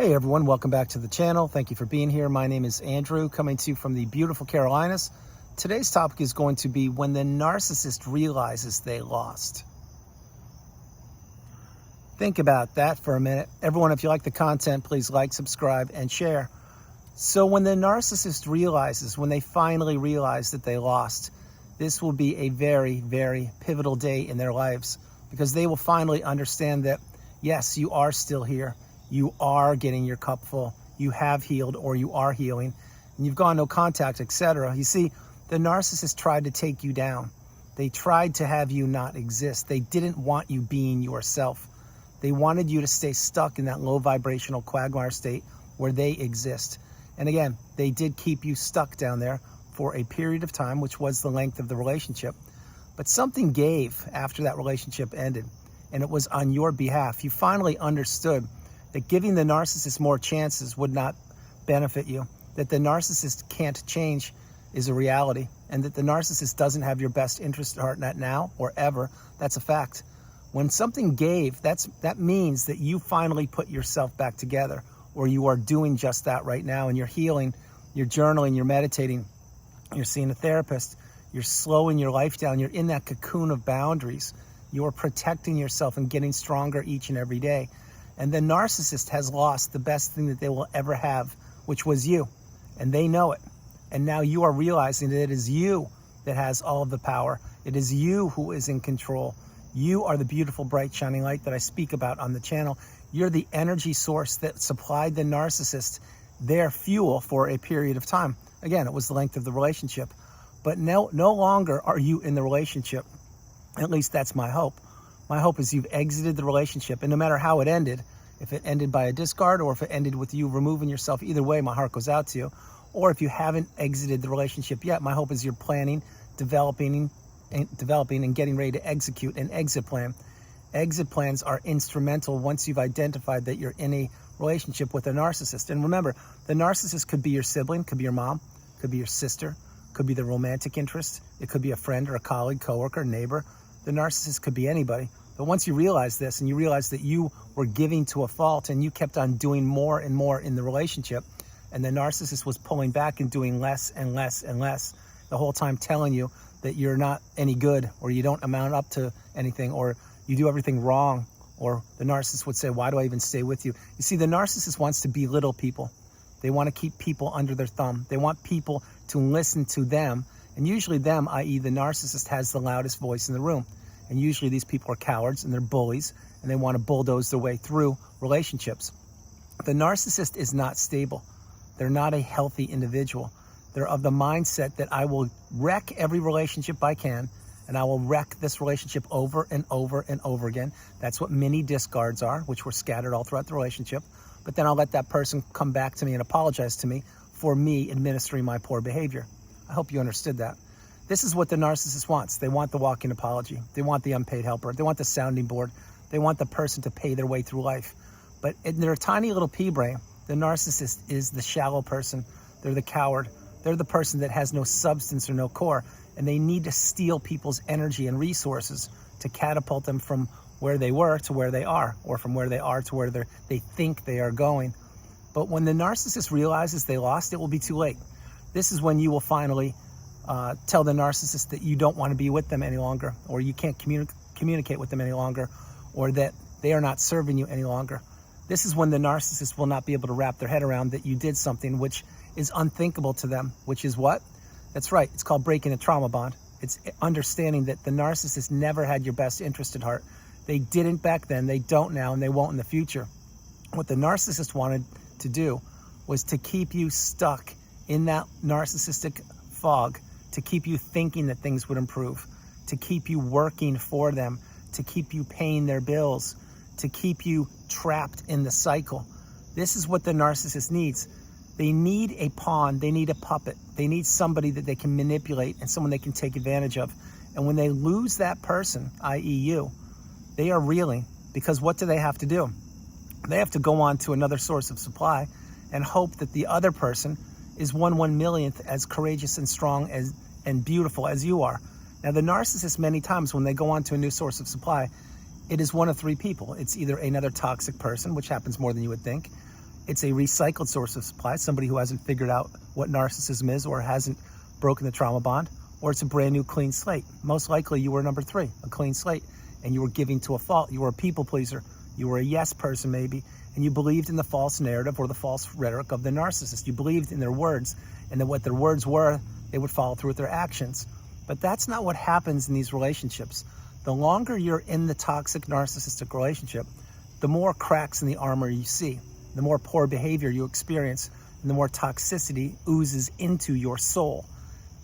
Hey everyone, welcome back to the channel. Thank you for being here. My name is Andrew, coming to you from the beautiful Carolinas. Today's topic is going to be when the narcissist realizes they lost. Think about that for a minute. Everyone, if you like the content, please like, subscribe, and share. So when the narcissist realizes, when they finally realize that they lost, this will be a very, very pivotal day in their lives, because they will finally understand that, yes, you are still here. You are getting your cup full. You have healed, or you are healing, and you've gone no contact, etc. You see, the narcissist tried to take you down. They tried to have you not exist. They didn't want you being yourself. They wanted you to stay stuck in that low vibrational quagmire state where they exist. And again, they did keep you stuck down there for a period of time, which was the length of the relationship. But something gave after that relationship ended, and it was on your behalf. You finally understood that giving the narcissist more chances would not benefit you, that the narcissist can't change is a reality, and that the narcissist doesn't have your best interest at heart, not now or ever. That's a fact. When something gave, that means that you finally put yourself back together, or you are doing just that right now, and you're healing, you're journaling, you're meditating, you're seeing a therapist, you're slowing your life down, you're in that cocoon of boundaries, you're protecting yourself and getting stronger each and every day. And the narcissist has lost the best thing that they will ever have, which was you. And they know it. And now you are realizing that it is you that has all of the power. It is you who is in control. You are the beautiful, bright, shining light that I speak about on the channel. You're the energy source that supplied the narcissist their fuel for a period of time. Again, it was the length of the relationship. But no longer are you in the relationship. At least that's my hope. My hope is you've exited the relationship, and no matter how it ended, if it ended by a discard or if it ended with you removing yourself, either way, my heart goes out to you. Or if you haven't exited the relationship yet, my hope is you're planning, developing, and getting ready to execute an exit plan. Exit plans are instrumental once you've identified that you're in a relationship with a narcissist. And remember, the narcissist could be your sibling, could be your mom, could be your sister, could be the romantic interest. It could be a friend or a colleague, coworker, neighbor. The narcissist could be anybody. But once you realize this, and you realize that you were giving to a fault and you kept on doing more and more in the relationship, and the narcissist was pulling back and doing less and less and less, the whole time telling you that you're not any good, or you don't amount up to anything, or you do everything wrong, or the narcissist would say, why do I even stay with you? You see, the narcissist wants to belittle people. They want to keep people under their thumb. They want people to listen to them. And usually them, i.e. the narcissist, has the loudest voice in the room. And usually these people are cowards and they're bullies, and they want to bulldoze their way through relationships. The narcissist is not stable. They're not a healthy individual. They're of the mindset that I will wreck every relationship I can, and I will wreck this relationship over and over and over again. That's what mini discards are, which were scattered all throughout the relationship. But then I'll let that person come back to me and apologize to me for me administering my poor behavior. I hope you understood that. This is what the narcissist wants. They want the walking apology. They want the unpaid helper. They want the sounding board. They want the person to pay their way through life. But in their tiny little pea brain, the narcissist is the shallow person. They're the coward. They're the person that has no substance or no core. And they need to steal people's energy and resources to catapult them from where they were to where they are, or from where they are to where they think they are going. But when the narcissist realizes they lost, it will be too late. This is when you will finally tell the narcissist that you don't want to be with them any longer, or you can't communicate with them any longer, or that they are not serving you any longer. This is when the narcissist will not be able to wrap their head around that you did something which is unthinkable to them, which is what? That's right. It's called breaking a trauma bond. It's understanding that the narcissist never had your best interest at heart. They didn't back then, they don't now, and they won't in the future. What the narcissist wanted to do was to keep you stuck in that narcissistic fog, to keep you thinking that things would improve, to keep you working for them, to keep you paying their bills, to keep you trapped in the cycle. This is what the narcissist needs. They need a pawn, they need a puppet, they need somebody that they can manipulate and someone they can take advantage of. And when they lose that person, i.e. you, they are reeling, because what do they have to do? They have to go on to another source of supply and hope that the other person is 1/1,000,000th as courageous and strong and beautiful as you are. Now, the narcissist, many times when they go on to a new source of supply, it is one of three people. It's either another toxic person, which happens more than you would think. It's a recycled source of supply, somebody who hasn't figured out what narcissism is or hasn't broken the trauma bond, or it's a brand new clean slate. Most likely you were number 3, a clean slate, and you were giving to a fault. You were a people pleaser. You were a yes person maybe, and you believed in the false narrative or the false rhetoric of the narcissist. You believed in their words, and that what their words were, they would follow through with their actions. But that's not what happens in these relationships. The longer you're in the toxic narcissistic relationship, the more cracks in the armor you see, the more poor behavior you experience, and the more toxicity oozes into your soul.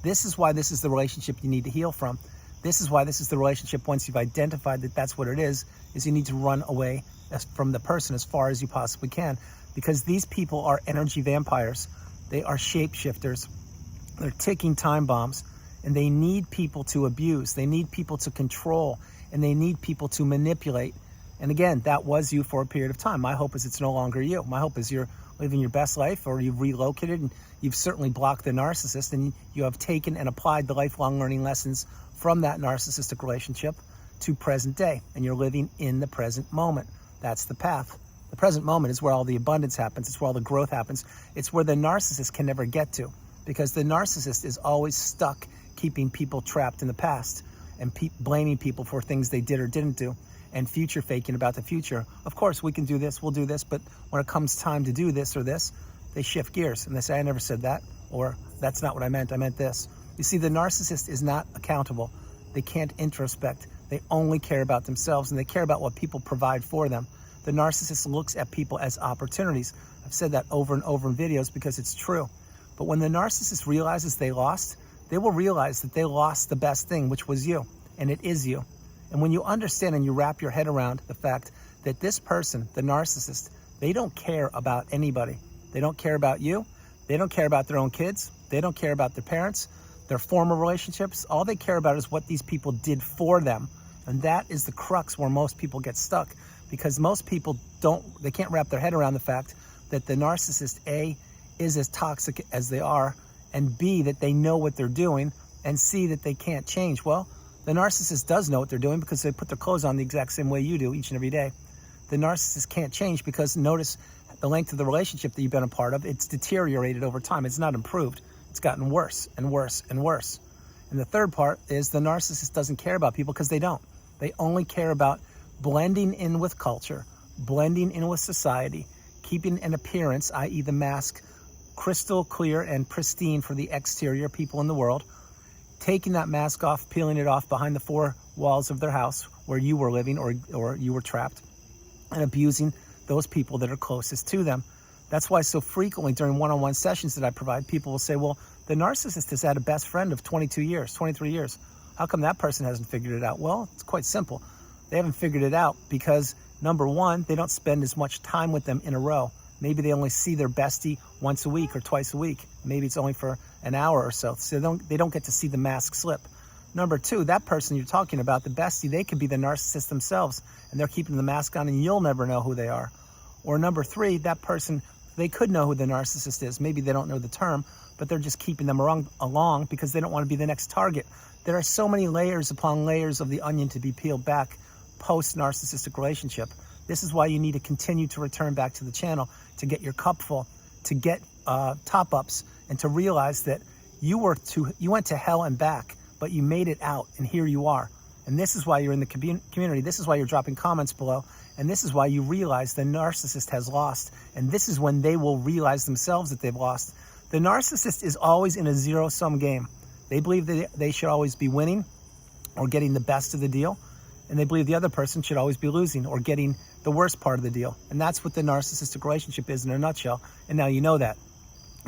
This is why this is the relationship you need to heal from. This is why this is the relationship, once you've identified that that's what it is you need to run away from the person as far as you possibly can, because these people are energy vampires. They are shapeshifters. They're ticking time bombs, and they need people to abuse. They need people to control, and they need people to manipulate. And again, that was you for a period of time. My hope is it's no longer you. My hope is you're living your best life, or you've relocated, and you've certainly blocked the narcissist, and you have taken and applied the lifelong learning lessons from that narcissistic relationship to present day, and you're living in the present moment. That's the path. The present moment is where all the abundance happens. It's where all the growth happens. It's where the narcissist can never get to, because the narcissist is always stuck keeping people trapped in the past and blaming people for things they did or didn't do, and future faking about the future. Of course, we can do this, we'll do this, but when it comes time to do this or this, they shift gears and they say, I never said that, or that's not what I meant this. You see, the narcissist is not accountable. They can't introspect. They only care about themselves, and they care about what people provide for them. The narcissist looks at people as opportunities. I've said that over and over in videos because it's true. But when the narcissist realizes they lost, they will realize that they lost the best thing, which was you, and it is you. And when you understand and you wrap your head around the fact that this person, the narcissist, they don't care about anybody. They don't care about you. They don't care about their own kids. They don't care about their parents, their former relationships. All they care about is what these people did for them. And that is the crux where most people get stuck, because most people they can't wrap their head around the fact that the narcissist, A, is as toxic as they are, and B, that they know what they're doing, and C, that they can't change. Well, the narcissist does know what they're doing because they put their clothes on the exact same way you do each and every day. The narcissist can't change because notice the length of the relationship that you've been a part of, it's deteriorated over time. It's not improved. It's gotten worse and worse and worse. And the third part is the narcissist doesn't care about people because they don't. They only care about blending in with culture, blending in with society, keeping an appearance, i.e. the mask, crystal clear and pristine for the exterior people in the world, taking that mask off, peeling it off behind the 4 walls of their house where you were living or you were trapped, and abusing those people that are closest to them. That's why so frequently during one-on-one sessions that I provide, people will say, well, the narcissist has had a best friend of 22 years, 23 years. How come that person hasn't figured it out? Well, it's quite simple. They haven't figured it out because, number one, they don't spend as much time with them in a row. Maybe they only see their bestie once a week or twice a week. Maybe it's only for an hour or so. So they don't get to see the mask slip. Number two, that person you're talking about, the bestie, they could be the narcissist themselves, and they're keeping the mask on and you'll never know who they are. Or number three, that person, they could know who the narcissist is. Maybe they don't know the term, but they're just keeping them along because they don't want to be the next target. There are so many layers upon layers of the onion to be peeled back post-narcissistic relationship. This is why you need to continue to return back to the channel to get your cup full, to get top-ups, and to realize that you went to hell and back, but you made it out, and here you are. And this is why you're in the community. This is why you're dropping comments below. And this is why you realize the narcissist has lost. And this is when they will realize themselves that they've lost. The narcissist is always in a zero-sum game. They believe that they should always be winning or getting the best of the deal. And they believe the other person should always be losing or getting the worst part of the deal. And that's what the narcissistic relationship is in a nutshell. And now you know that.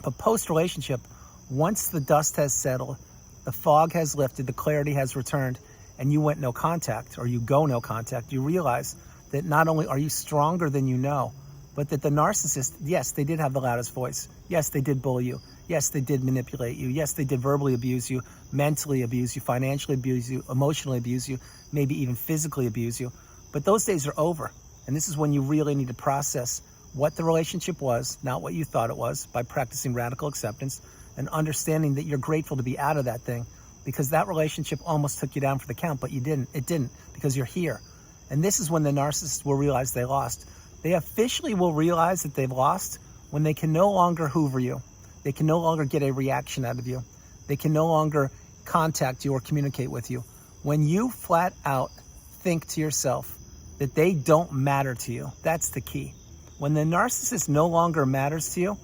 But post-relationship, once the dust has settled, the fog has lifted, the clarity has returned, and you went no contact, or you go no contact, you realize that not only are you stronger than you know, but that the narcissist, yes, they did have the loudest voice. Yes, they did bully you. Yes, they did manipulate you. Yes, they did verbally abuse you, mentally abuse you, financially abuse you, emotionally abuse you, maybe even physically abuse you. But those days are over. And this is when you really need to process what the relationship was, not what you thought it was, by practicing radical acceptance and understanding that you're grateful to be out of that thing, because that relationship almost took you down for the count, but you didn't. It didn't, because you're here. And this is when the narcissist will realize they lost. They officially will realize that they've lost when they can no longer hoover you, they can no longer get a reaction out of you, they can no longer contact you or communicate with you. When you flat out think to yourself that they don't matter to you, that's the key. When the narcissist no longer matters to you,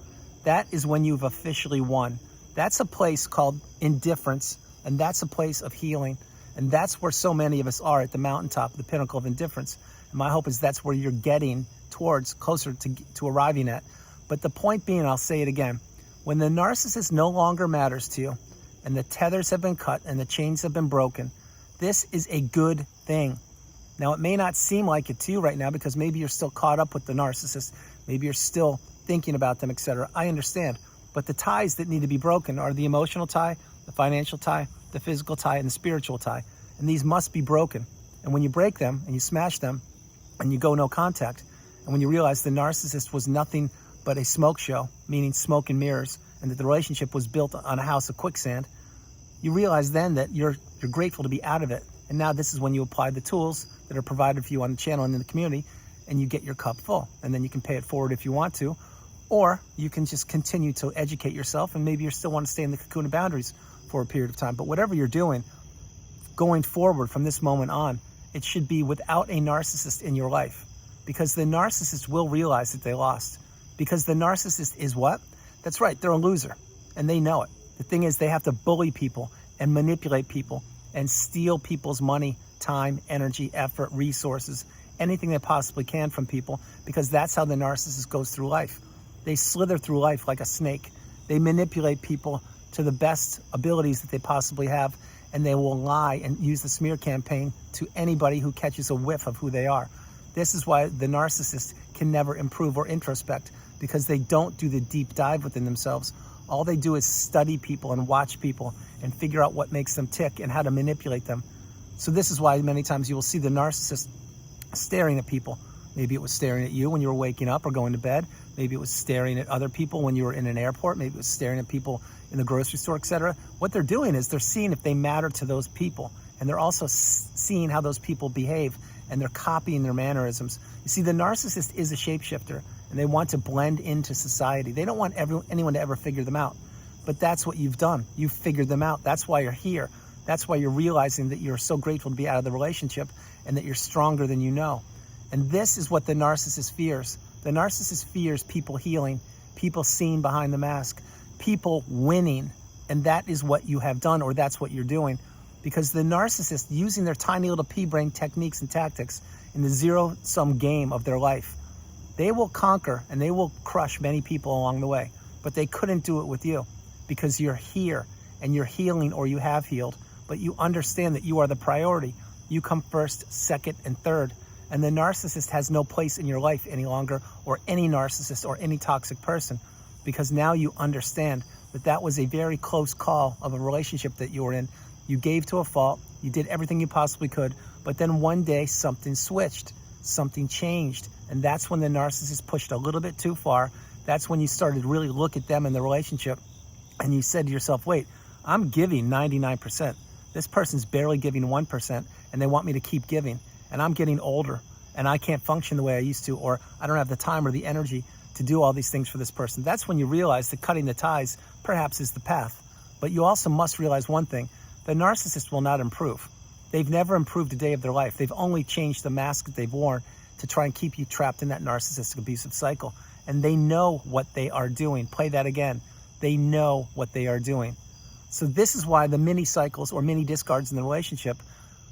that is when you've officially won. That's a place called indifference, and that's a place of healing. And that's where so many of us are, at the mountaintop, the pinnacle of indifference. And my hope is that's where you're getting towards, closer to arriving at. But the point being, I'll say it again, when the narcissist no longer matters to you, and the tethers have been cut and the chains have been broken, this is a good thing. Now, it may not seem like it to you right now because maybe you're still caught up with the narcissist. Maybe you're still thinking about them, etc. I understand. But the ties that need to be broken are the emotional tie, the financial tie, the physical tie, and the spiritual tie. And these must be broken. And when you break them and you smash them and you go no contact, and when you realize the narcissist was nothing but a smoke show, meaning smoke and mirrors, and that the relationship was built on a house of quicksand, you realize then that you're grateful to be out of it. And now this is when you apply the tools that are provided for you on the channel and in the community, and you get your cup full. And then you can pay it forward if you want to, or you can just continue to educate yourself, and maybe you still want to stay in the cocoon of boundaries for a period of time. But whatever you're doing, going forward from this moment on, it should be without a narcissist in your life, because the narcissist will realize that they lost. Because the narcissist is what? That's right, they're a loser, and they know it. The thing is, they have to bully people and manipulate people and steal people's money, time, energy, effort, resources, anything they possibly can from people, because that's how the narcissist goes through life. They slither through life like a snake. They manipulate people to the best abilities that they possibly have, and they will lie and use the smear campaign to anybody who catches a whiff of who they are. This is why the narcissist can never improve or introspect, because they don't do the deep dive within themselves. All they do is study people and watch people and figure out what makes them tick and how to manipulate them. So this is why many times you will see the narcissist staring at people. Maybe it was staring at you when you were waking up or going to bed. Maybe it was staring at other people when you were in an airport. Maybe it was staring at people in the grocery store, etc. What they're doing is they're seeing if they matter to those people. And they're also seeing how those people behave, and they're copying their mannerisms. You see, the narcissist is a shapeshifter, and they want to blend into society. They don't want anyone to ever figure them out. But that's what you've done. You've figured them out. That's why you're here. That's why you're realizing that you're so grateful to be out of the relationship and that you're stronger than you know. And this is what the narcissist fears. The narcissist fears people healing, people seeing behind the mask, people winning. And that is what you have done, or that's what you're doing. Because the narcissist, using their tiny little pea-brain techniques and tactics in the zero-sum game of their life, they will conquer and they will crush many people along the way. But they couldn't do it with you, because you're here and you're healing, or you have healed. But you understand that you are the priority. You come first, second, and third. And the narcissist has no place in your life any longer, or any narcissist or any toxic person, because now you understand that that was a very close call of a relationship that you were in. You gave to a fault. You did everything you possibly could. But then one day something switched, something changed. And that's when the narcissist pushed a little bit too far. That's when you started to really look at them in the relationship, and you said to yourself, wait, I'm giving 99%. This person's barely giving 1%, and they want me to keep giving. And I'm getting older, and I can't function the way I used to, or I don't have the time or the energy to do all these things for this person. That's when you realize that cutting the ties perhaps is the path. But you also must realize one thing: the narcissist will not improve. They've never improved a day of their life. They've only changed the mask that they've worn to try and keep you trapped in that narcissistic abusive cycle. And they know what they are doing. Play that again. They know what they are doing. So this is why the mini cycles or mini discards in the relationship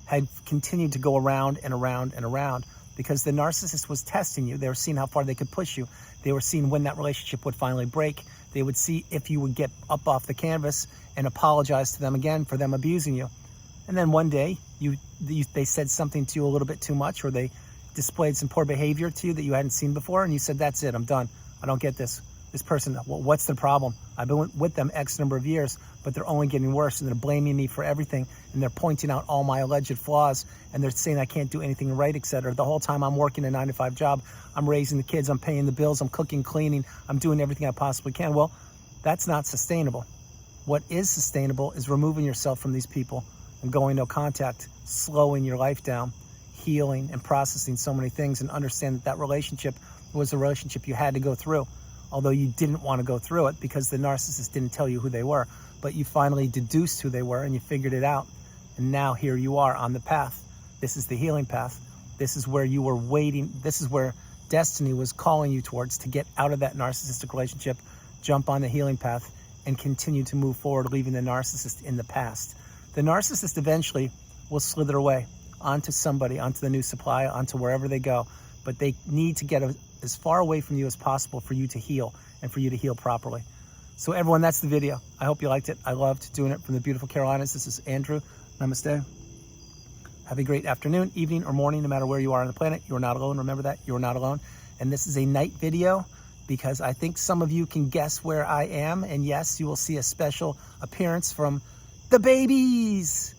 had continued to go around and around and around, because the narcissist was testing you. They were seeing how far they could push you. They were seeing when that relationship would finally break. They would see if you would get up off the canvas and apologize to them again for them abusing you. And then one day they said something to you a little bit too much, or they displayed some poor behavior to you that you hadn't seen before, and you said, that's it, I'm done. I don't get this. This person, well, what's the problem? I've been with them X number of years, but they're only getting worse, and they're blaming me for everything, and they're pointing out all my alleged flaws, and they're saying I can't do anything right, etc. The whole time I'm working a 9-to-5 job, I'm raising the kids, I'm paying the bills, I'm cooking, cleaning, I'm doing everything I possibly can. Well, that's not sustainable. What is sustainable is removing yourself from these people and going no contact, slowing your life down, healing and processing so many things, and understand that that relationship was a relationship you had to go through. although you didn't want to go through it because the narcissist didn't tell you who they were, but you finally deduced who they were and you figured it out. And now here you are on the path. This is the healing path. This is where you were waiting. This is where destiny was calling you towards, to get out of that narcissistic relationship, jump on the healing path, and continue to move forward, leaving the narcissist in the past. The narcissist eventually will slither away onto somebody, onto the new supply, onto wherever they go. But they need to get as far away from you as possible for you to heal and for you to heal properly. So everyone, that's the video. I hope you liked it. I loved doing it from the beautiful Carolinas. This is Andrew. Namaste. Have a great afternoon, evening, or morning, no matter where you are on the planet. You are not alone. Remember that. You are not alone. And this is a night video because I think some of you can guess where I am. And yes, you will see a special appearance from the babies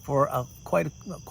for quite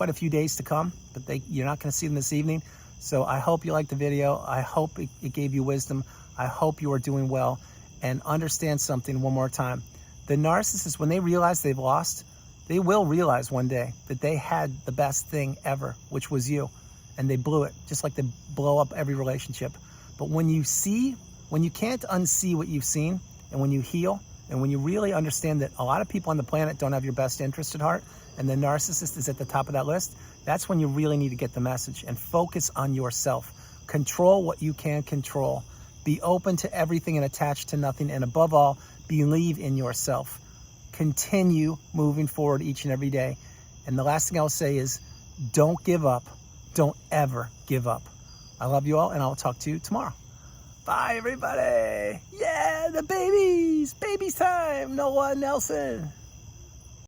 a few days to come. But you're not going to see them this evening. So I hope you liked the video. I hope it gave you wisdom. I hope you are doing well. And understand something one more time. The narcissists, when they realize they've lost, they will realize one day that they had the best thing ever, which was you. And they blew it, just like they blow up every relationship. But when you can't unsee what you've seen, and when you heal, and when you really understand that a lot of people on the planet don't have your best interest at heart, and the narcissist is at the top of that list, that's when you really need to get the message and focus on yourself. Control what you can control. Be open to everything and attached to nothing. And above all, believe in yourself. Continue moving forward each and every day. And the last thing I'll say is, don't give up. Don't ever give up. I love you all, and I'll talk to you tomorrow. Bye, everybody. Yeah, the babies. Babies time. Noah Nelson.